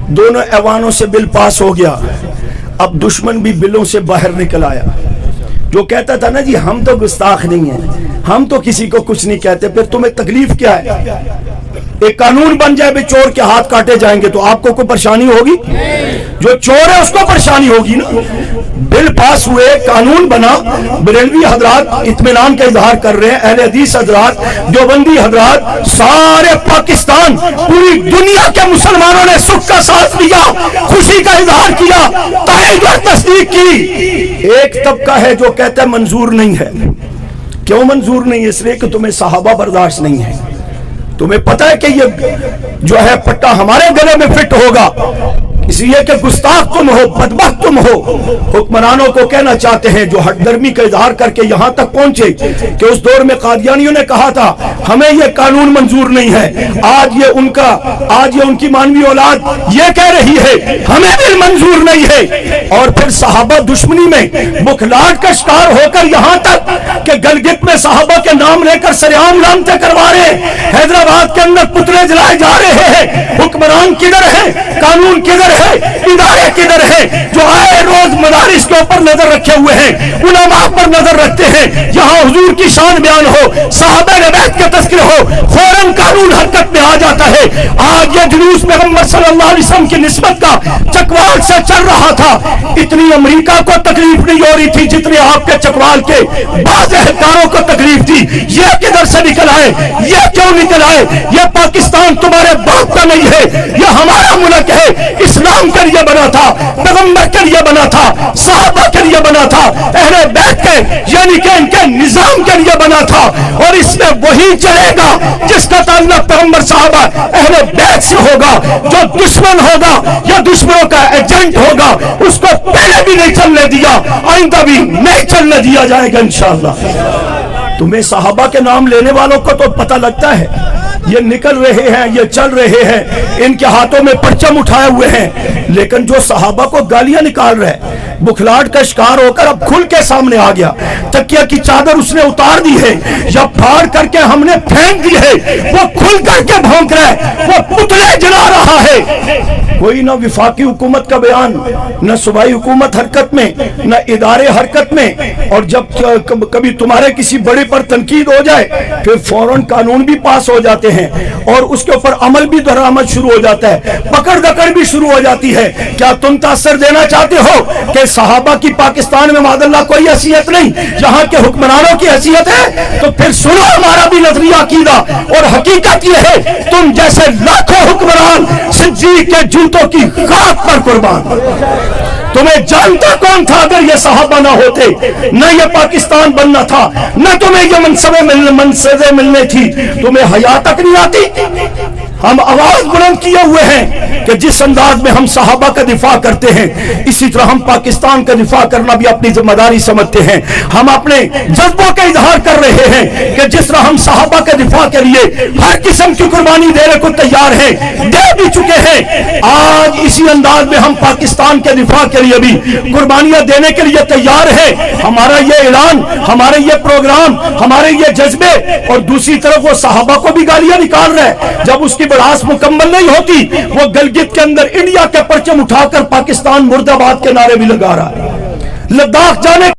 दोनों ऐवानों से bill pass हो गया। अब दुश्मन भी बिलों से बाहर निकल आया। जो कहता था ना जी हम तो गुस्ताख नहीं हैं, हम तो किसी को कुछ नहीं कहते, फिर तुम्हें तकलीफ क्या है? एक कानून बन जाए भी चोर के हाथ काटे जाएंगे तो आपको कोई परेशानी होगी? जो चोर है उसको परेशानी होगी ना। बिल पास हुए, कानून बना, बरेलवी हजरात इत्मीनान का इजहार कर रहे हैं, अहले हदीस हजरात, देवबंदी हजरात, सारे पाकिस्तान, पूरी दुनिया के मुसलमानों ने सुख का साथ लिया, खुशी का इजहार किया, ताईद और तस्दीक की। एक तबका है जो कहता है मंजूर नहीं है। क्यों मंजूर नहीं है? इसलिए कि तुम्हें सहाबा बर्दाश्त नहीं है। तुम्हें पता है कि ये जो है पट्टा हमारे गले में फिट होगा, इसलिए कि गुस्ताख तुम हो, बदबख्त तुम हो। हुक्मरानों को कहना चाहते हैं जो हटदर्मी का इजहार करके यहां तक पहुंचे कि उस दौर में कादियानियों ने कहा था हमें यह कानून मंजूर नहीं है, आज ये उनकी मानवी औलाद ये कह रही है हमें भी मंजूर नहीं है। और फिर सहाबा दुश्मनी में बुखलाहट का शिकार होकर यहां तक कि गलगित में सहाबा के नाम लेकर सरेआम लानते करवा रहे, हैदराबाद के अंदर पुतले जलाए जा रहे हैं। हुक्मरान किधर है? कानून किधर है? इदारे किधर है जो आए रोज मदारिस के ऊपर नजर रखे हुए हैं, उलमा पर नजर रखते हैं, यहाँ हुजूर की शान बयान हो, साहबे नबैत के तज़किर हो, फौरन कानून हरकत में आ जाता है। आज ये जुलूस पैगंबर सल्लल्लाहु अलैहि वसल्लम की निस्बत का चकवाल से चल रहा था। इतनी अमेरिका को तकलीफ नहीं हो रही थी जितनी आपके चकवाल के बाज़ अहलकारों को तकलीफ थी। ये किधर से निकल आए? ये क्यों निकल आए? ये पाकिस्तान तुम्हारे बाप का नहीं है, ये हमारा मुल्क है। इस्लाम के लिए बना था, पैगंबर के लिए बना था, सहाबा के लिए बना था, अहले बैत के यानी कि इनके निजाम के लिए बना था। और इसमें वही चलेगा जिसका ताल्लुक पैगंबर सहाबा अहले बैत से होगा। जो दुश्मन होगा या दुश्मनों का एजेंट होगा उसको पहले भी नहीं चलने दिया, आइंदा भी नहीं चलने दिया जाएगा इंशाअल्लाह। तुम्हें सहाबा के नाम लेने वालों को तो पता लगता है ये निकल रहे हैं, ये चल रहे हैं, इनके हाथों में परचम उठाए हुए हैं, लेकिन जो सहाबा को गालियां निकाल रहे हैं, बुखलाहट का शिकार होकर अब खुल के सामने आ गया। तकिया की चादर उसने उतार दी है या फाड़ करके हमने फेंक दी है, वो खुल करके भौंक रहा है, वो पुतले जला रहा है। कोई ना विफाकी हुकूमत का बयान, न सूबाई हुकूमत हरकत में, न इदारे हरकत में। और जब कभी तुम्हारे किसी बड़े पर तनकीद हो जाए फिर फौरन कानून भी पास हो जाते हैं और उसके ऊपर अमल भी दरामद शुरू हो जाता है, पकड़ दकड़ भी शुरू हो जाती है। क्या तुम तासर देना चाहते हो कि सहाबा की पाकिस्तान में मादल्ला कोई हैसियत नहीं, यहाँ के हुक्मरानों की हैसियत है? तो फिर सुनो हमारा भी नजरिया अकीदा और हकीकत ये है, तुम जैसे लाखों हुक्मरान सिद्दीक के जूतों की खाक पर कुर्बान। तुम्हें जानता कौन था अगर ये सहाबा ना होते? न ये पाकिस्तान बनना था, न तुम्हें ये मनसबे मिलने थी। तुम्हें हया तक नहीं आती। हम आवाज बुलंद किए हुए हैं कि जिस अंदाज में हम सहाबा का दिफा करते हैं इसी तरह हम पाकिस्तान का दिफा करना भी अपनी जिम्मेदारी समझते हैं। हम अपने जज्बों का इजहार कर रहे हैं कि जिस तरह हम सहाबा के दिफा के लिए हर किस्म की कुर्बानी देने को तैयार हैं, दे भी चुके हैं। आज इसी अंदाज में हम पाकिस्तान के दिफा के लिए भी कुर्बानियां देने के लिए तैयार हैं। हमारा ये ऐलान, हमारे ये प्रोग्राम, हमारे ये जज्बे, और दूसरी तरफ वो सहाबा को भी गालियां निकाल रहे हैं। जब उसकी बड़ास मुकम्मल नहीं होती वो गलगित के अंदर इंडिया के परचम उठाकर पाकिस्तान मुर्दाबाद के नारे भी लगा रहा है। लद्दाख जाने